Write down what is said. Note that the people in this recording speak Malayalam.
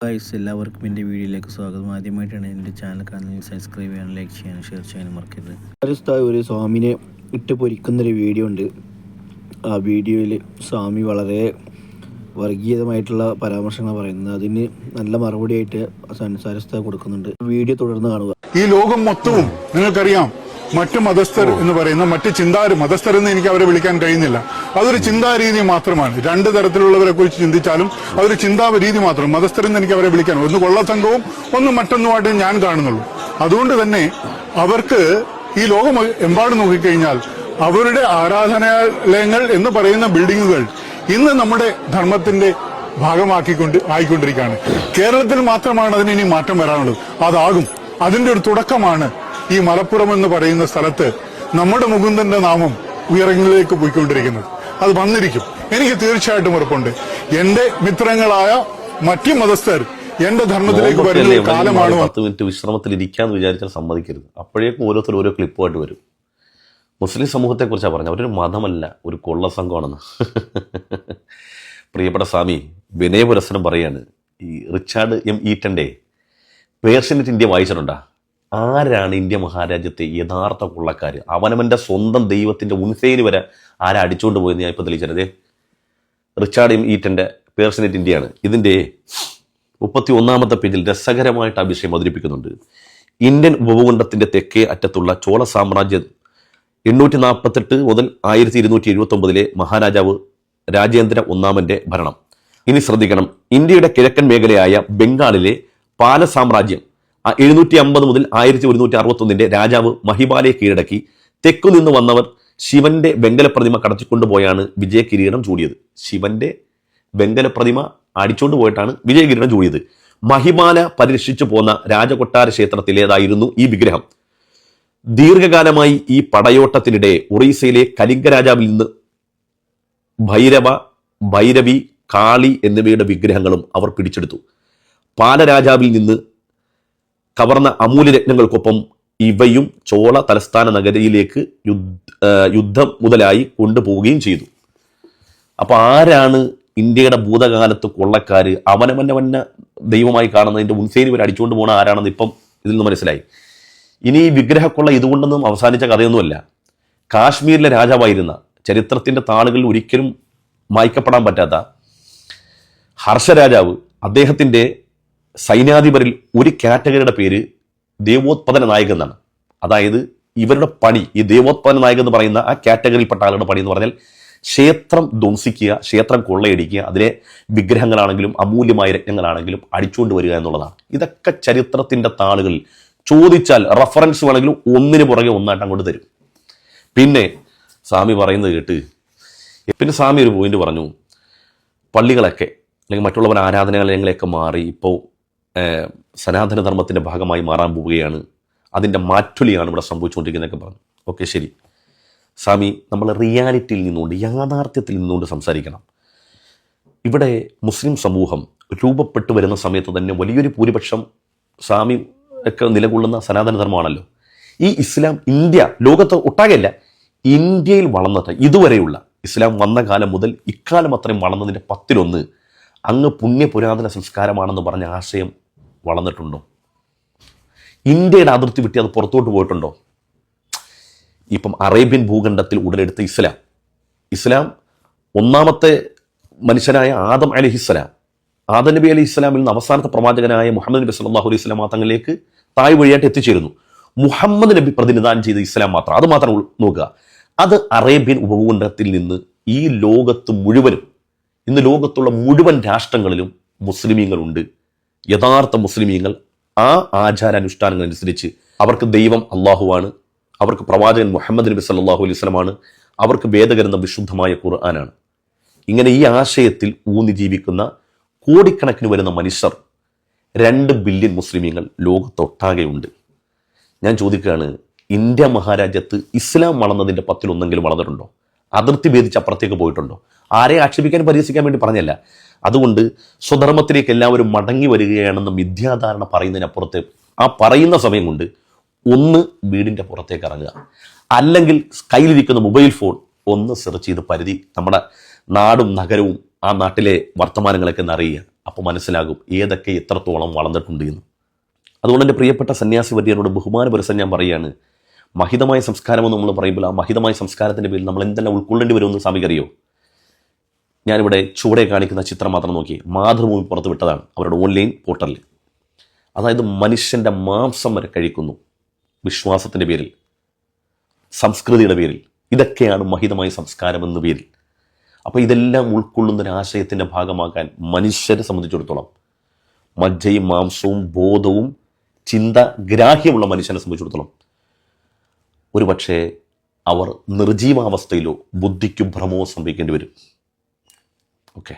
ഗൈസ്, എല്ലാവർക്കും എൻ്റെ വീഡിയോയിലേക്ക് സ്വാഗതം. ആദ്യമായിട്ടാണ് എൻ്റെ ചാനൽ കാണുന്നത്, സബ്സ്ക്രൈബ് ചെയ്യാനും ലൈക്ക് ചെയ്യാനും ഷെയർ ചെയ്യാനും മറക്കരുത്. ഒരു സ്വാമിനെ ഇട്ട് പൊരിക്കുന്നൊരു വീഡിയോ ഉണ്ട്. ആ വീഡിയോയിൽ സ്വാമി വളരെ വർഗീയമായിട്ടുള്ള പരാമർശങ്ങൾ പറയുന്നത്, അതിന് നല്ല മറുപടിയായിട്ട് സരസ്ത കൊടുക്കുന്നുണ്ട്. വീഡിയോ തുടർന്ന് കാണുക. ഈ ലോകം മൊത്തവും നിങ്ങൾക്കറിയാം, മറ്റു മതസ്ഥർ എന്ന് പറയുന്ന മറ്റ് മതസ്ഥർ എന്ന് എനിക്ക് അവരെ വിളിക്കാൻ കഴിയുന്നില്ല. അതൊരു ചിന്താരീതി മാത്രമാണ്. രണ്ട് തരത്തിലുള്ളവരെ കുറിച്ച് ചിന്തിച്ചാലും അതൊരു ചിന്താരീതി മാത്രം. മതസ്ഥർ എന്ന് എനിക്ക് അവരെ വിളിക്കാൻ, ഒന്ന് കൊള്ളസംഘവും ഒന്ന് മറ്റൊന്നുമായിട്ട് ഞാൻ കാണുന്നുള്ളൂ. അതുകൊണ്ട് തന്നെ അവർക്ക് ഈ ലോകം എമ്പാടും നോക്കിക്കഴിഞ്ഞാൽ അവരുടെ ആരാധനാലയങ്ങൾ എന്ന് പറയുന്ന ബിൽഡിങ്ങുകൾ ഇന്ന് നമ്മുടെ ധർമ്മത്തിന്റെ ആയിക്കൊണ്ടിരിക്കുകയാണ്. കേരളത്തിൽ മാത്രമാണ് അതിന് ഇനി മാറ്റം വരാനുള്ളത്. അതാകും. അതിന്റെ ഒരു തുടക്കമാണ് ഈ മലപ്പുറം എന്ന് പറയുന്ന സ്ഥലത്ത് നമ്മുടെ മുകുന്ദന്റെ നാമം ഉയരങ്ങളിലേക്ക് പോയിക്കൊണ്ടിരിക്കുന്നത്. അത് വന്നിരിക്കും. എനിക്ക് തീർച്ചയായിട്ടും ഉറപ്പുണ്ട്. എന്റെ മിത്രങ്ങളായ മറ്റു മതസ്ഥർ എന്റെ ധർമ്മത്തിലേക്ക് വരുന്ന കാലമാണ്. 10 മിനിറ്റ് വിശ്രമത്തിൽ ഇരിക്കാന്ന് വിചാരിച്ചാൽ സമ്മതിക്കരുത്. അപ്പോഴേക്കും ഓരോരുത്തർ ഓരോ ക്ലിപ്പായിട്ട് വരും. മുസ്ലിം സമൂഹത്തെ കുറിച്ചാണ് പറഞ്ഞത്. അവരൊരു മതമല്ല, ഒരു കൊള്ള സംഘമാണെന്ന്. പ്രിയപ്പെട്ട സ്വാമി വിനയപുരസ്സരം പറയാണ്, ഈ റിച്ചാർഡ് എം ഈറ്റന്റെ പേർഷ്യനെറ്റ് ഇന്ത്യ വായിച്ചിട്ടുണ്ടാ? ആരാണ് ഇന്ത്യ മഹാരാജ്യത്തെ യഥാർത്ഥ കൊള്ളക്കാർ? അവനവന്റെ സ്വന്തം ദൈവത്തിന്റെ ഉൻസേന് വരെ ആരാ അടിച്ചുകൊണ്ട് പോയെന്ന് ഞാൻ ഇപ്പൊ തെളിയിച്ചത്. റിച്ചാർഡ് എം ഈറ്റന്റെ പേർഷ്യനെറ്റ് ഇന്ത്യയാണ്. ഇതിന്റെ 31-ാമത്തെ പേജിൽ രസകരമായിട്ട് ആ വിഷയം അവതരിപ്പിക്കുന്നുണ്ട്. ഇന്ത്യൻ ഉപഭൂഖണ്ഡത്തിന്റെ തെക്കേ അറ്റത്തുള്ള ചോള സാമ്രാജ്യം 848 മുതൽ 1279 മഹാരാജാവ് രാജേന്ദ്ര ഒന്നാമന്റെ ഭരണം. ഇനി ശ്രദ്ധിക്കണം, ഇന്ത്യയുടെ കിഴക്കൻ മേഖലയായ ബംഗാളിലെ പാല സാമ്രാജ്യം 750 മുതൽ 1161 രാജാവ് മഹിപാലയെ കീഴടക്കി തെക്കു നിന്ന് വന്നവർ ശിവന്റെ വെങ്കല പ്രതിമ കടത്തിക്കൊണ്ടുപോയാണ് വിജയകിരീടം ചൂടിയത്. ശിവന്റെ വെങ്കല പ്രതിമ അടിച്ചുകൊണ്ട് പോയിട്ടാണ് വിജയകിരീടം ചൂടിയത്. മഹിപാല പരിരക്ഷിച്ചു പോന്ന രാജകൊട്ടാര ക്ഷേത്രത്തിലേതായിരുന്നു ഈ വിഗ്രഹം. ദീർഘകാലമായി ഈ പടയോട്ടത്തിനിടെ ഒറീസയിലെ കലിംഗ രാജാവിൽ നിന്ന് ഭൈരവി, കാളി എന്നിവയുടെ വിഗ്രഹങ്ങളും അവർ പിടിച്ചെടുത്തു. പാലരാജാവിൽ നിന്ന് കവർന്ന അമൂല്യരത്നങ്ങൾക്കൊപ്പം ഇവയും ചോള തലസ്ഥാന നഗരിയിലേക്ക് യുദ്ധം മുതലായി കൊണ്ടുപോവുകയും ചെയ്തു. അപ്പൊ ആരാണ് ഇന്ത്യയുടെ ഭൂതകാലത്ത് കൊള്ളക്കാര്? അവനവന്നെ ദൈവമായി കാണുന്നതിന്റെ ഉൻസേരി വരെ അടിച്ചുകൊണ്ട് പോകണ ആരാണെന്ന് ഇപ്പം ഇതിൽ നിന്ന് മനസ്സിലായി. ഇനി ഈ വിഗ്രഹക്കൊള്ള ഇതുകൊണ്ടൊന്നും അവസാനിച്ച കഥയൊന്നുമല്ല. കാശ്മീരിലെ രാജാവായിരുന്ന, ചരിത്രത്തിന്റെ താളുകളിൽ ഒരിക്കലും മായ്ക്കപ്പെടാൻ പറ്റാത്ത ഹർഷരാജാവ്, അദ്ദേഹത്തിന്റെ സൈന്യാധിപരിൽ ഒരു കാറ്റഗറിയുടെ പേര് ദേവോത്പദന നായകൻ എന്നാണ്. അതായത് ഇവരുടെ പണി, ഈ ദേവോത്പദന നായകൻ എന്ന് പറയുന്ന ആ കാറ്റഗറിയിൽപ്പെട്ട ആളുടെ പണി എന്ന് പറഞ്ഞാൽ ക്ഷേത്രം ധ്വംസിക്കുക, ക്ഷേത്രം കൊള്ളയടിക്കുക, അതിലെ വിഗ്രഹങ്ങളാണെങ്കിലും അമൂല്യമായ രത്നങ്ങളാണെങ്കിലും അടിച്ചുകൊണ്ട് വരിക എന്നുള്ളതാണ്. ഇതൊക്കെ ചരിത്രത്തിന്റെ താളുകളിൽ ചോദിച്ചാൽ റഫറൻസ് വേണമെങ്കിലും ഒന്നിന് പുറകെ ഒന്നായിട്ട് അങ്ങോട്ട് തരും. പിന്നെ സ്വാമി പറയുന്നത് കേട്ട് പിന്നെ സ്വാമി ഒരു പോയിന്റ് പറഞ്ഞു, പള്ളികളൊക്കെ അല്ലെങ്കിൽ മറ്റുള്ളവർ ആരാധനാലയങ്ങളെയൊക്കെ മാറി ഇപ്പോൾ സനാതന ധർമ്മത്തിന്റെ ഭാഗമായി മാറാൻ പോവുകയാണ്, അതിൻ്റെ മാറ്റൊലിയാണ് ഇവിടെ സംഭവിച്ചുകൊണ്ടിരിക്കുന്നതൊക്കെ പറഞ്ഞു. ഓക്കെ, ശരി സ്വാമി, നമ്മൾ റിയാലിറ്റിയിൽ നിന്നുകൊണ്ട്, യാഥാർത്ഥ്യത്തിൽ നിന്നുകൊണ്ട് സംസാരിക്കണം. ഇവിടെ മുസ്ലിം സമൂഹം രൂപപ്പെട്ടു വരുന്ന സമയത്ത് തന്നെ വലിയൊരു ഭൂരിപക്ഷം സ്വാമി ഒക്കെ നിലകൊള്ളുന്ന സനാതന ധർമ്മമാണല്ലോ. ഈ ഇസ്ലാം ഇന്ത്യ, ലോകത്ത് ഒട്ടാകെയല്ല, ഇന്ത്യയിൽ വളർന്നിട്ട് ഇതുവരെയുള്ള ഇസ്ലാം വന്ന കാലം മുതൽ ഇക്കാലം അത്രയും വളർന്നതിൻ്റെ 10-1 അങ്ങ് പുണ്യപുരാതന സംസ്കാരമാണെന്ന് പറഞ്ഞ ആശയം വളർന്നിട്ടുണ്ടോ? ഇന്ത്യയുടെ അതിർത്തി വിട്ടി അത് പുറത്തോട്ട് പോയിട്ടുണ്ടോ? ഇപ്പം അറേബ്യൻ ഭൂഖണ്ഡത്തിൽ ഉടലെടുത്ത ഇസ്ലാം ഒന്നാമത്തെ മനുഷ്യനായ ആദം അലൈഹിസ്സലാം, ആദം നബി അലൈഹി ഇസ്ലാമിൽ നിന്ന് അവസാനത്തെ പ്രവാചകനായ മുഹമ്മദ് നബി സല്ലല്ലാഹു അലൈഹി വസല്ലം തങ്ങളിലേക്ക് തായ് വഴിയായിട്ട് എത്തിച്ചേരുന്നു. മുഹമ്മദ് നബി പ്രതിനിധാനം ചെയ്ത ഇസ്ലാം മാത്രം, അത് മാത്രം നോക്കുക. അത് അറേബ്യൻ ഉപഭൂഖണ്ഡത്തിൽ നിന്ന് ഈ ലോകത്ത് മുഴുവനും, ഇന്ന് ലോകത്തുള്ള മുഴുവൻ രാഷ്ട്രങ്ങളിലും മുസ്ലിമീങ്ങളുണ്ട്. യഥാർത്ഥ മുസ്ലിമീങ്ങൾ ആ ആചാരാനുഷ്ഠാനങ്ങൾ അനുസരിച്ച് അവർക്ക് ദൈവം അള്ളാഹുവാണ്, അവർക്ക് പ്രവാചകൻ മുഹമ്മദ് നബി സല്ലല്ലാഹു അലൈഹി വസല്ലമാണ്, അവർക്ക് വേദഗ്രന്ഥം വിശുദ്ധമായ ഖുർആനാണ്. ഇങ്ങനെ ഈ ആശയത്തിൽ ഊന്നി ജീവിക്കുന്ന കോടിക്കണക്കിന് വരുന്ന മനുഷ്യർ, 2 ബില്യൺ മുസ്ലിമീങ്ങൾ ലോകത്തൊട്ടാകെയുണ്ട്. ഞാൻ ചോദിക്കുകയാണ്, ഇന്ത്യ മഹാരാജ്യത്ത് ഇസ്ലാം വളർന്നതിൻ്റെ 10-1 വളർന്നിട്ടുണ്ടോ? അതിർത്തി ഭേദിച്ച് അപ്പുറത്തേക്ക് പോയിട്ടുണ്ടോ? ആരെ ആക്ഷേപിക്കാനും പരിഹസിക്കാൻ വേണ്ടി പറഞ്ഞല്ല. അതുകൊണ്ട് സ്വധർമ്മത്തിലേക്ക് എല്ലാവരും മടങ്ങി വരികയാണെന്ന് മിഥ്യാധാരണ പറയുന്നതിനപ്പുറത്ത് ആ പറയുന്ന സമയം കൊണ്ട് ഒന്ന് വീടിൻ്റെ പുറത്തേക്ക് ഇറങ്ങുക, അല്ലെങ്കിൽ കയ്യിലിരിക്കുന്ന മൊബൈൽ ഫോൺ ഒന്ന് സെർച്ച് ചെയ്ത് നമ്മുടെ നാടും നഗരവും ആ നാട്ടിലെ വർത്തമാനങ്ങളൊക്കെ അറിയുക. അപ്പോൾ മനസ്സിലാകും ഏതൊക്കെ എത്രത്തോളം വളർന്നിട്ടുണ്ട് എന്ന്. അതുകൊണ്ട് എൻ്റെ പ്രിയപ്പെട്ട സന്യാസി വര്യനോട് ബഹുമാനപുരസം ഞാൻ പറയുകയാണ്, മഹിതമായ സംസ്കാരമെന്ന് നമ്മൾ പറയുമ്പോൾ ആ മഹിതമായ സംസ്കാരത്തിൻ്റെ പേരിൽ നമ്മൾ എന്തെല്ലാം ഉൾക്കൊള്ളേണ്ടി വരുമെന്ന് സ്വാമിക്ക് അറിയോ? ഞാനിവിടെ ചുവടെ കാണിക്കുന്ന ചിത്രം മാത്രം നോക്കി, മാതൃഭൂമി പുറത്ത് വിട്ടതാണ് അവരുടെ ഓൺലൈൻ പോർട്ടലിൽ. അതായത് മനുഷ്യൻ്റെ മാംസം വരെ കഴിക്കുന്നു വിശ്വാസത്തിൻ്റെ പേരിൽ, സംസ്കൃതിയുടെ പേരിൽ. ഇതൊക്കെയാണ് മഹിതമായ സംസ്കാരം എന്ന പേരിൽ. അപ്പോൾ ഇതെല്ലാം ഉൾക്കൊള്ളുന്നൊരാശയത്തിൻ്റെ ഭാഗമാക്കാൻ മനുഷ്യരെ സംബന്ധിച്ചിടത്തോളം, മജ്ജയും മാംസവും ബോധവും ചിന്ത ഗ്രാഹ്യമുള്ള മനുഷ്യനെ സംബന്ധിച്ചിടത്തോളം ഒരു പക്ഷേ അവർ നിർജീവാവസ്ഥയിലോ ബുദ്ധിക്ക് ഭ്രമമോ സംഭവിക്കേണ്ടി വരും. ഓക്കെ.